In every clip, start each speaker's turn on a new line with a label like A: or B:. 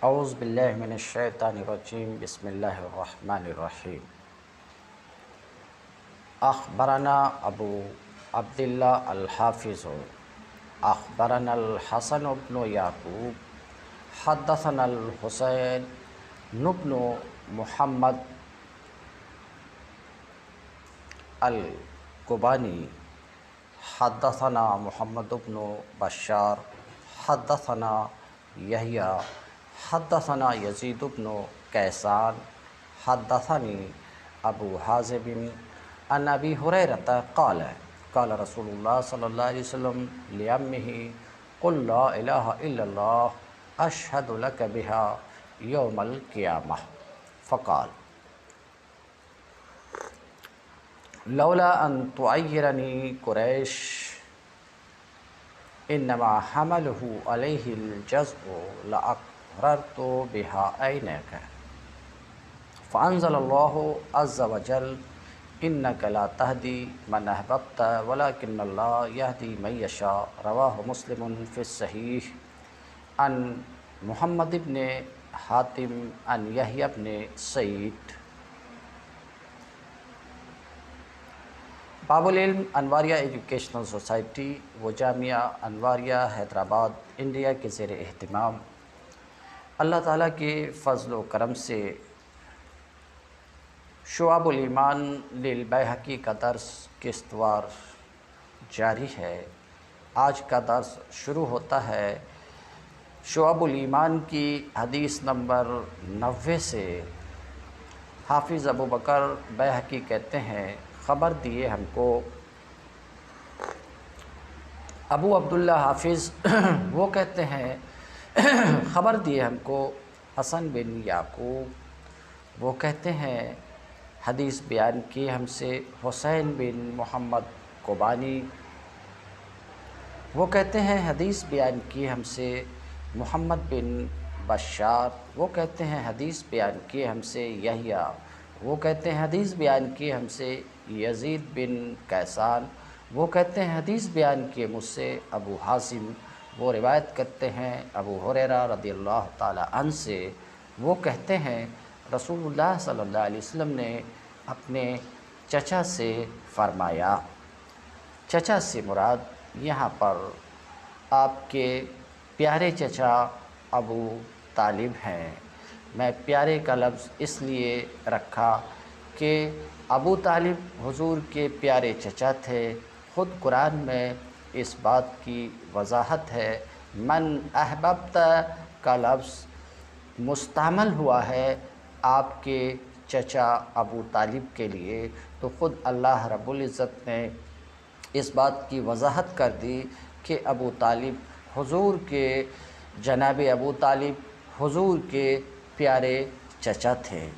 A: اعوذ باللہ من الشیطان الرجیم بسم اللہ الرحمن الرحیم اخبرنا ابو عبداللہ الحافظ اخبرنا الحسن بن یعقوب حدثنا الحسین بن محمد القبانی حدثنا محمد بن بشار حدثنا یحییٰ حدثنا یزید بن کیسان حدثنی ابو حازم عن ابی ہریرہ قال قال رسول اللہ صلی اللہ علیہ وسلم لعمہ قل لا الہ الا اللہ اشہد لک بہا یوم القیامہ فقال لولا ان تعیرنی قریش انما حملہ علیہ الجزع لاقررت بها عینک فانزل اللہ عز وجل انک لا تہدی من احببت ولکن اللہ یہدی من یشاء رواہ مسلم فی الصحیح عن محمد بن حاتم عن یحییٰ بن سعید۔ باب العلم انواریہ ایجوکیشنل سوسائٹی و جامعہ انواریہ حیدرآباد انڈیا کے زیر اہتمام اللہ تعالیٰ کے فضل و کرم سے شعب الایمان للبیہقی کا درس قسط وار جاری ہے۔ آج کا درس شروع ہوتا ہے شعب الایمان کی حدیث نمبر 90 سے۔ حافظ ابو بکر بیہقی کہتے ہیں خبر دیے ہم کو ابو عبداللہ حافظ وہ کہتے ہیں خبر دیے ہم کو حسن بن یعقوب وہ کہتے ہیں حدیث بیان کی ہم سے حسین بن محمد قبانی وہ کہتے ہیں حدیث بیان کی ہم سے محمد بن بشار وہ کہتے ہیں حدیث بیان کی ہم سے یحییٰ وہ کہتے ہیں حدیث بیان کی ہم سے یزید بن کیسان وہ کہتے ہیں حدیث بیان کی مجھ سے ابو حازم وہ روایت کرتے ہیں ابو ہریرہ رضی اللہ تعالی عنہ سے وہ کہتے ہیں رسول اللہ صلی اللہ علیہ وسلم نے اپنے چچا سے فرمایا۔ چچا سے مراد یہاں پر آپ کے پیارے چچا ابو طالب ہیں۔ میں پیارے کا لفظ اس لیے رکھا کہ ابو طالب حضور کے پیارے چچا تھے۔ خود قرآن میں اس بات کی وضاحت ہے من احببت کا لفظ مستعمل ہوا ہے آپ کے چچا ابو طالب کے لیے، تو خود اللہ رب العزت نے اس بات کی وضاحت کر دی کہ ابو طالب حضور کے جناب ابو طالب حضور کے پیارے چچا تھے۔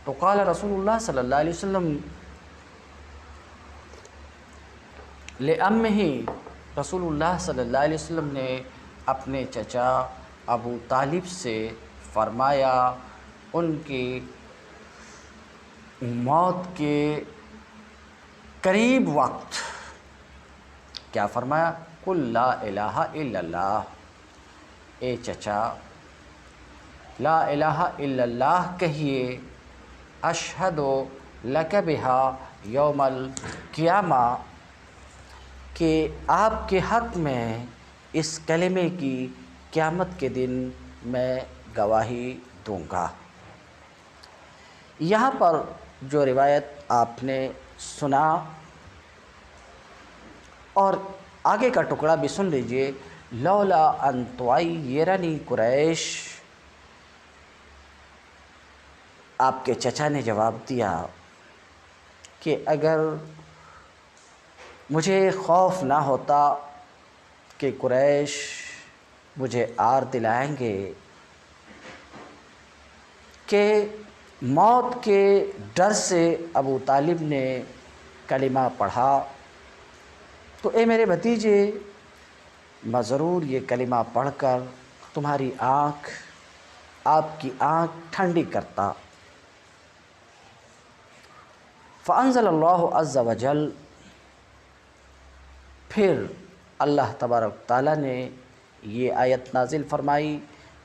A: تو قال رسول اللہ صلی اللہ علیہ وسلم لعمہ رسول اللہ صلی اللہ علیہ وسلم نے اپنے چچا ابو طالب سے فرمایا ان کی موت کے قریب وقت کیا فرمایا؟ قل لا الہ الا اللہ، اے چچا لا الہ الا اللہ کہیے، اشہد لک بہا یوم القیامہ کہ آپ کے حق میں اس کلمے کی قیامت کے دن میں گواہی دوں گا۔ یہاں پر جو روایت آپ نے سنا اور آگے کا ٹکڑا بھی سن لیجئے، لولا ان تعیرنی قریش، آپ کے چچا نے جواب دیا کہ اگر مجھے خوف نہ ہوتا کہ قریش مجھے آر دلائیں گے کہ موت کے ڈر سے ابو طالب نے کلمہ پڑھا، تو اے میرے بھتیجے میں ضرور یہ کلمہ پڑھ کر تمہاری آنکھ آپ کی آنکھ ٹھنڈی کرتا۔ فانزل اللہ عز وجل، پھر اللہ تبارک تعالیٰ نے یہ آیت نازل فرمائی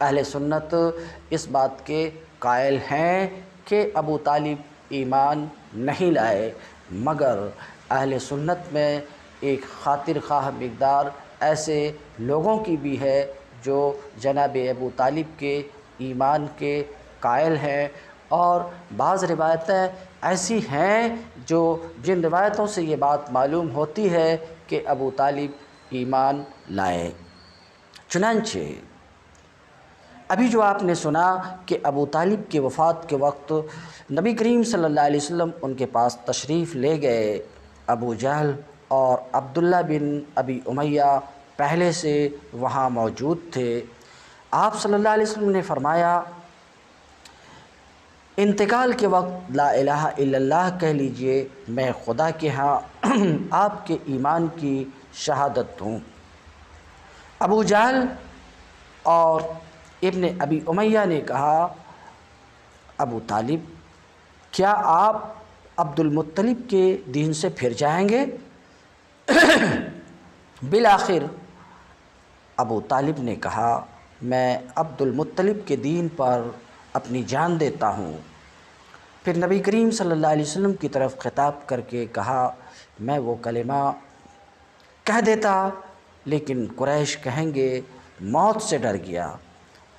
A: اہل سنت اس بات کے قائل ہیں کہ ابو طالب ایمان نہیں لائے، مگر اہل سنت میں ایک خاطر خواہ مقدار ایسے لوگوں کی بھی ہے جو جناب ابو طالب کے ایمان کے قائل ہیں، اور بعض روایتیں ایسی ہیں جن روایتوں سے یہ بات معلوم ہوتی ہے کہ ابو طالب ایمان لائے۔ چنانچہ ابھی جو آپ نے سنا کہ ابو طالب کی وفات کے وقت نبی کریم صلی اللہ علیہ وسلم ان کے پاس تشریف لے گئے، ابو جہل اور عبداللہ بن ابی امیہ پہلے سے وہاں موجود تھے۔ آپ صلی اللہ علیہ وسلم نے فرمایا، انتقال کے وقت لا الہ الا اللہ کہہ لیجئے، میں خدا کے ہاں آپ کے ایمان کی شہادت دوں۔ ابو جہل اور ابن ابی امیہ نے کہا، ابو طالب، کیا آپ عبد المطلب کے دین سے پھر جائیں گے؟ بالآخر ابو طالب نے کہا، میں عبد المطلب کے دین پر اپنی جان دیتا ہوں۔ پھر نبی کریم صلی اللہ علیہ وسلم کی طرف خطاب کر کے کہا، میں وہ کلمہ کہہ دیتا لیکن قریش کہیں گے موت سے ڈر گیا۔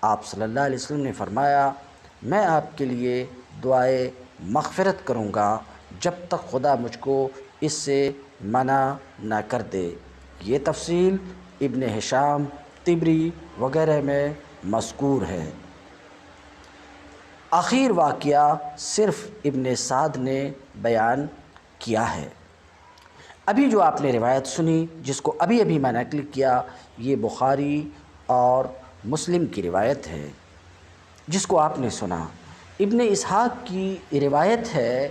A: آپ صلی اللہ علیہ وسلم نے فرمایا، میں آپ کے لیے دعائے مغفرت کروں گا جب تک خدا مجھ کو اس سے منع نہ کر دے۔ یہ تفصیل ابن ہشام، طبری وغیرہ میں مذکور ہے۔ آخر واقعہ صرف ابن سعد نے بیان کیا ہے۔ ابھی جو آپ نے روایت سنی، جس کو ابھی میں نقل کیا، یہ بخاری اور مسلم کی روایت ہے۔ جس کو آپ نے سنا، ابن اسحاق کی روایت ہے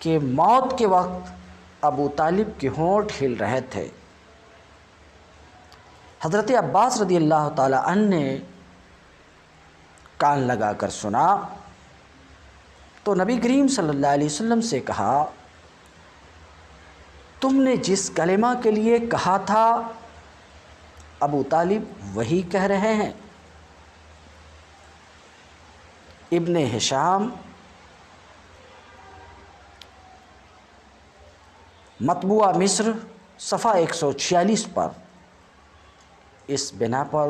A: کہ موت کے وقت ابو طالب کے ہونٹ ہل رہے تھے۔ حضرت عباس رضی اللہ تعالی عنہ نے کان لگا کر سنا تو نبی کریم صلی اللہ علیہ وسلم سے کہا، تم نے جس کلمہ کے لیے کہا تھا ابو طالب وہی کہہ رہے ہیں۔ ابن ہشام مطبوعہ مصر صفحہ 146 پر اس بنا پر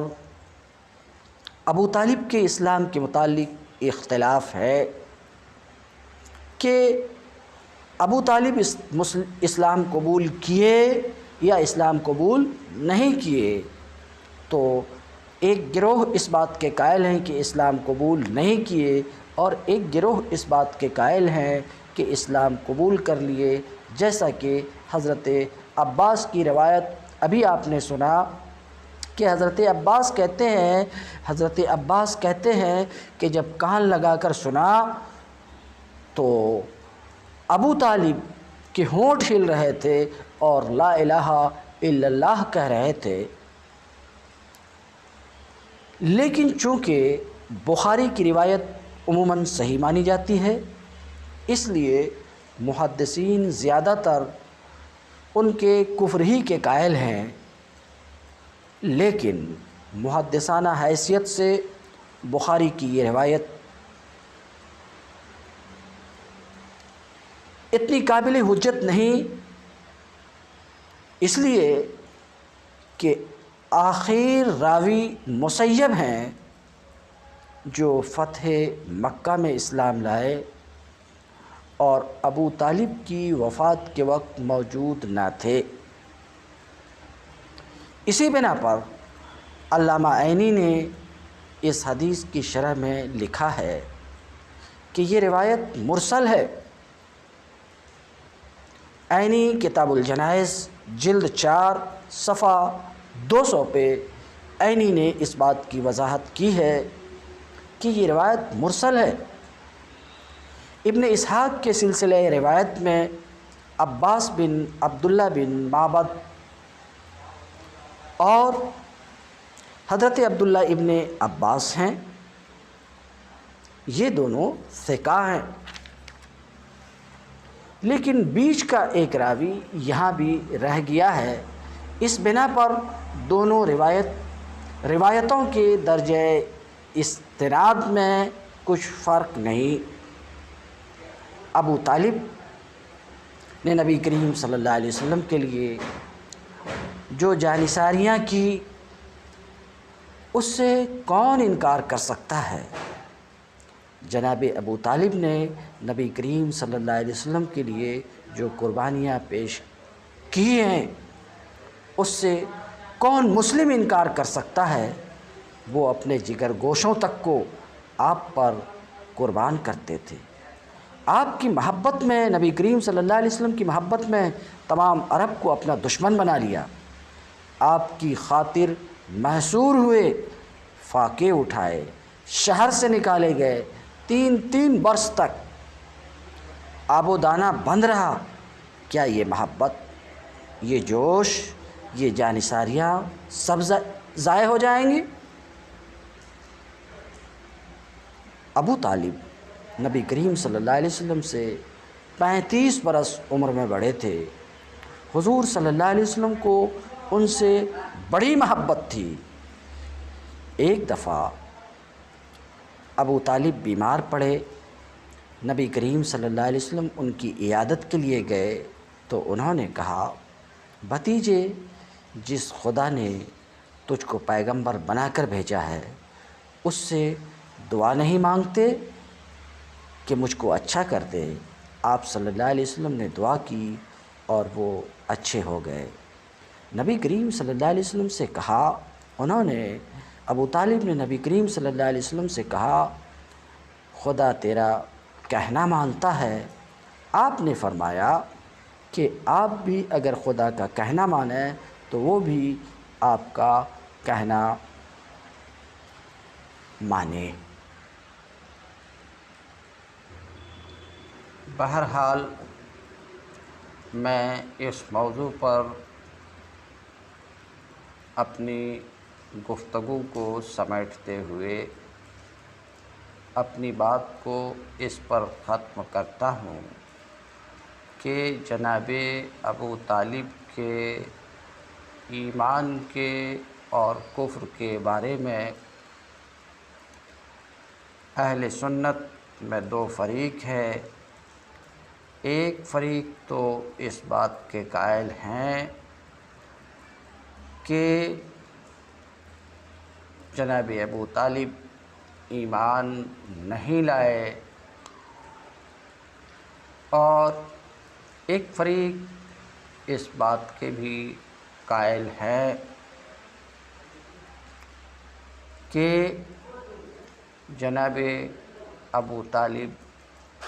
A: ابو طالب کے اسلام کے متعلق اختلاف ہے کہ ابو طالب اسلام قبول کیے یا اسلام قبول نہیں کیے۔ تو ایک گروہ اس بات کے قائل ہیں کہ اسلام قبول نہیں کیے، اور ایک گروہ اس بات کے قائل ہیں کہ اسلام قبول کر لیے، جیسا کہ حضرت عباس کی روایت ابھی آپ نے سنا کہ حضرت عباس کہتے ہیں کہ جب کان لگا کر سنا تو ابو طالب کے ہونٹ ہل رہے تھے اور لا الہ الا اللہ کہہ رہے تھے۔ لیکن چونکہ بخاری کی روایت عموماً صحیح مانی جاتی ہے، اس لیے محدثین زیادہ تر ان کے کفر ہی کے قائل ہیں، لیکن محدثانہ حیثیت سے بخاری کی یہ روایت اتنی قابل حجت نہیں، اس لیے کہ آخر راوی مسیب ہیں جو فتح مکہ میں اسلام لائے اور ابو طالب کی وفات کے وقت موجود نہ تھے۔ اسی بنا پر علامہ عینی نے اس حدیث کی شرح میں لکھا ہے کہ یہ روایت مرسل ہے۔ عینی کتاب الجنائز جلد 4 صفحہ 200 پہ عینی نے اس بات کی وضاحت کی ہے کہ یہ روایت مرسل ہے۔ ابن اسحاق کے سلسلہ روایت میں عباس بن عبداللہ بن معبد اور حضرت عبداللہ ابن عباس ہیں، یہ دونوں ثقہ ہیں، لیکن بیچ کا ایک راوی یہاں بھی رہ گیا ہے۔ اس بنا پر دونوں روایتوں کے درجہ استناد میں کچھ فرق نہیں۔ ابو طالب نے نبی کریم صلی اللہ علیہ وسلم کے لیے جو جانثاریاں کی اس سے کون انکار کر سکتا ہے؟ جناب ابو طالب نے نبی کریم صلی اللہ علیہ وسلم کے لیے جو قربانیاں پیش کی ہیں اس سے کون مسلم انکار کر سکتا ہے؟ وہ اپنے جگر گوشوں تک کو آپ پر قربان کرتے تھے۔ آپ کی محبت میں، نبی کریم صلی اللہ علیہ وسلم کی محبت میں تمام عرب کو اپنا دشمن بنا لیا۔ آپ کی خاطر محصور ہوئے، فاقے اٹھائے، شہر سے نکالے گئے، تین برس تک آب و دانہ بند رہا۔ کیا یہ محبت، یہ جوش، یہ جانثاریاں سب ضائع ہو جائیں گی؟ ابو طالب نبی کریم صلی اللہ علیہ وسلم سے 35 برس عمر میں بڑے تھے۔ حضور صلی اللہ علیہ وسلم کو ان سے بڑی محبت تھی۔ ایک دفعہ ابو طالب بیمار پڑے، نبی کریم صلی اللہ علیہ وسلم ان کی عیادت کے لیے گئے تو انہوں نے کہا، بھتیجے، جس خدا نے تجھ کو پیغمبر بنا کر بھیجا ہے اس سے دعا نہیں مانگتے کہ مجھ کو اچھا کر دے؟ آپ صلی اللہ علیہ وسلم نے دعا کی اور وہ اچھے ہو گئے۔ نبی کریم صلی اللہ علیہ وسلم سے کہا، ابو طالب نے نبی کریم صلی اللہ علیہ وسلم سے کہا، خدا تیرا کہنا مانتا ہے۔ آپ نے فرمایا کہ آپ بھی اگر خدا کا کہنا مانیں تو وہ بھی آپ کا کہنا مانے۔ بہرحال میں اس موضوع پر اپنی گفتگو کو سمیٹتے ہوئے اپنی بات کو اس پر ختم کرتا ہوں کہ جناب ابو طالب کے ایمان کے اور کفر کے بارے میں اہل سنت میں دو فریق ہے۔ ایک فریق تو اس بات کے قائل ہیں کہ جناب ابو طالب ایمان نہیں لائے، اور ایک فریق اس بات کے بھی قائل ہے کہ جناب ابو طالب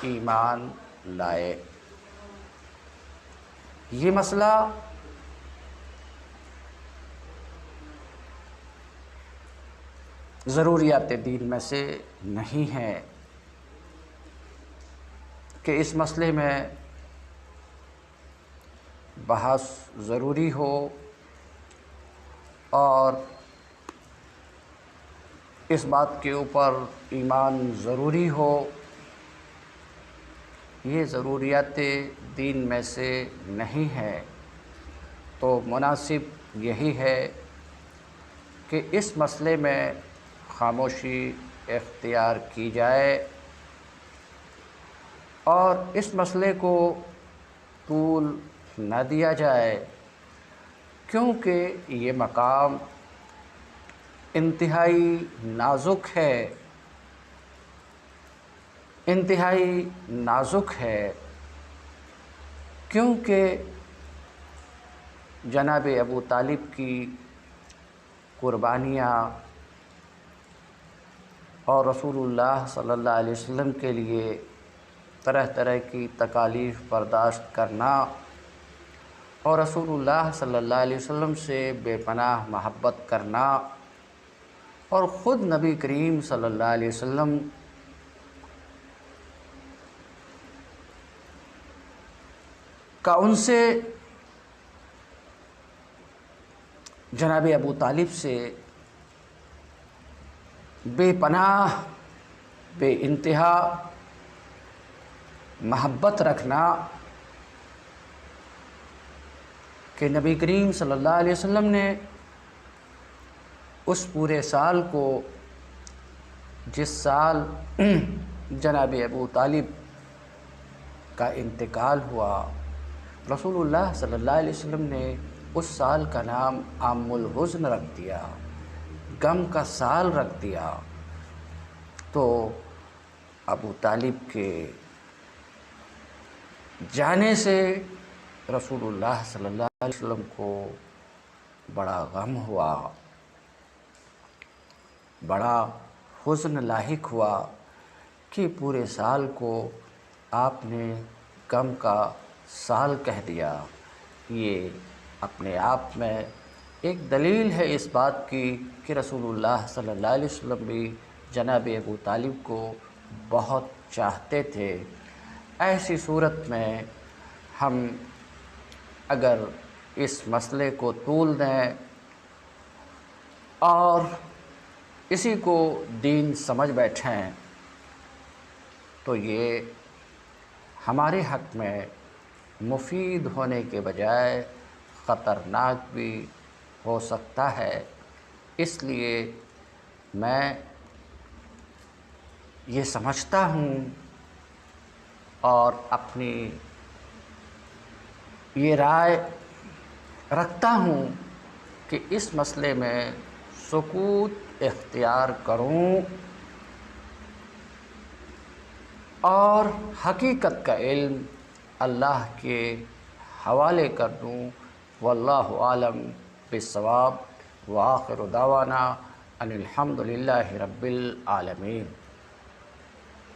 A: ایمان لائے۔ یہ مسئلہ ضروریات دین میں سے نہیں ہے کہ اس مسئلے میں بحث ضروری ہو اور اس بات کے اوپر ایمان ضروری ہو۔ یہ ضروریات دین میں سے نہیں ہے، تو مناسب یہی ہے کہ اس مسئلے میں خاموشی اختیار کی جائے اور اس مسئلے کو طول نہ دیا جائے، کیونکہ یہ مقام انتہائی نازک ہے، کیونکہ جناب ابو طالب کی قربانیاں اور رسول اللہ صلی اللہ علیہ وسلم کے لیے طرح طرح کی تکالیف برداشت کرنا اور رسول اللہ صلی اللہ علیہ وسلم سے بے پناہ محبت کرنا اور خود نبی کریم صلی اللہ علیہ وسلم کا ان سے جناب ابو طالب سے بے پناہ بے انتہا محبت رکھنا کہ نبی کریم صلی اللہ علیہ وسلم نے اس پورے سال کو جس سال جناب ابو طالب کا انتقال ہوا، رسول اللہ صلی اللہ علیہ وسلم نے اس سال کا نام عام الحزن رکھ دیا، غم کا سال رکھ دیا۔ تو ابو طالب کے جانے سے رسول اللہ صلی اللہ علیہ وسلم کو بڑا غم ہوا، بڑا حزن لاحق ہوا کہ پورے سال کو آپ نے غم کا سال کہہ دیا۔ یہ اپنے آپ میں ایک دلیل ہے اس بات کی کہ رسول اللہ صلی اللہ علیہ وسلم بھی جناب ابو طالب کو بہت چاہتے تھے۔ ایسی صورت میں ہم اگر اس مسئلے کو طول دیں اور اسی کو دین سمجھ بیٹھیں تو یہ ہمارے حق میں مفید ہونے کے بجائے خطرناک بھی ہو سکتا ہے۔ اس لیے میں یہ سمجھتا ہوں اور اپنی یہ رائے رکھتا ہوں کہ اس مسئلے میں سکوت اختیار کروں اور حقیقت کا علم اللہ کے حوالے کر دوں۔ واللہ عالم بالصواب، وآخر دعوانا ان الحمد للہ رب العالمین۔